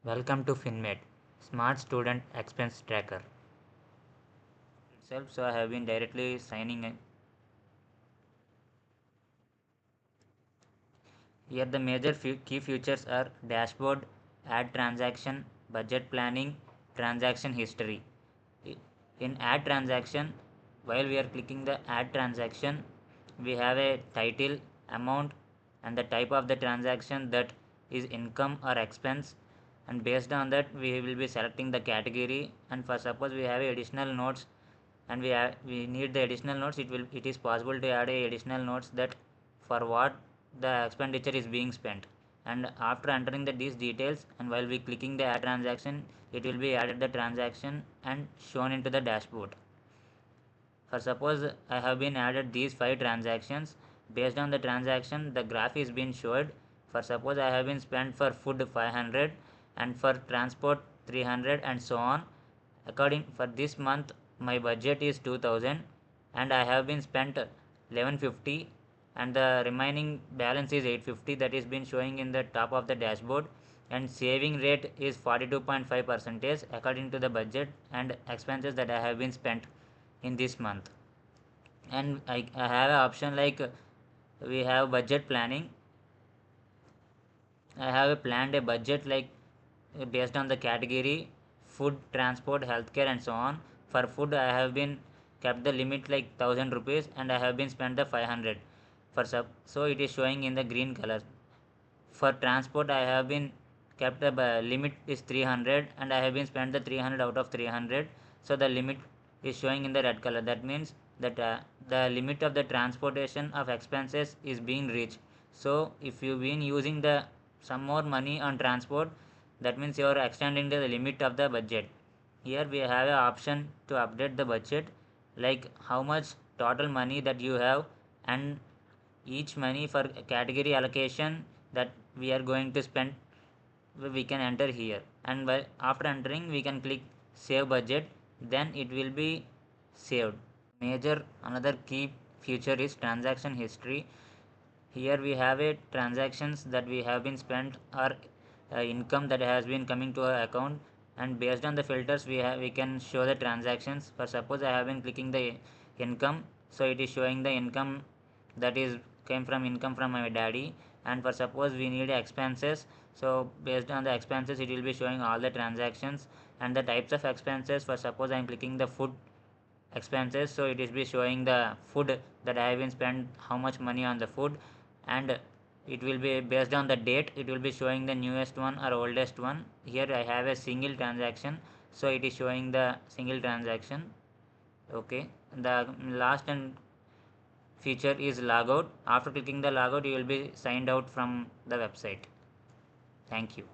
Welcome to FinMate, Smart Student Expense Tracker. So I have been directly signing in. Here the major key features are dashboard, add transaction, budget planning, transaction history. In add transaction, while we are clicking the add transaction, we have a title, amount, and the type of the transaction, that is income or expense, and based on that we will be selecting the category. And for suppose we have additional notes and we need the additional notes, it is possible to add a additional notes that for what the expenditure is being spent. And after entering these details, and while we clicking the add transaction, it will be added the transaction and shown into the dashboard. For suppose I have been added these 5 transactions. Based on the transaction, the graph is being showed. For suppose I have been spent for food 500 and for transport 300 and so on. According for this month, my budget is 2000 and I have been spent 1150 and the remaining balance is 850, that is been showing in the top of the dashboard. And saving rate is 42.5% according to the budget and expenses that I have been spent in this month. And I have an option like we have budget planning. I have planned a budget like based on the category food, transport, healthcare, and so on. For food, I have been kept the limit like 1000 rupees and I have been spent the 500 for sub, so it is showing in the green color. For transport, I have been kept the limit is 300 and I have been spent the 300 out of 300, so the limit is showing in the red color. That means that the limit of the transportation of expenses is being reached. So if you've been using the some more money on transport, that means you are extending the limit of the budget. Here we have an option to update the budget, like how much total money that you have, and each money for category allocation that we are going to spend, we can enter here. And after entering, we can click save budget, then it will be saved. Major another key feature is transaction history. Here we have a transactions that we have been spent, or income that has been coming to our account, and based on the filters we can show the transactions. For suppose I have been clicking the income, so it is showing the income that is came from income from my daddy. And for suppose we need expenses, so based on the expenses it will be showing all the transactions and the types of expenses. For suppose I am clicking the food expenses, so it is be showing the food that I have been spent how much money on the food. And it will be based on the date, it will be showing the newest one or oldest one. Here I have a single transaction, so it is showing the single transaction. Okay, the last and feature is logout. After clicking the logout, you will be signed out from the website. Thank you.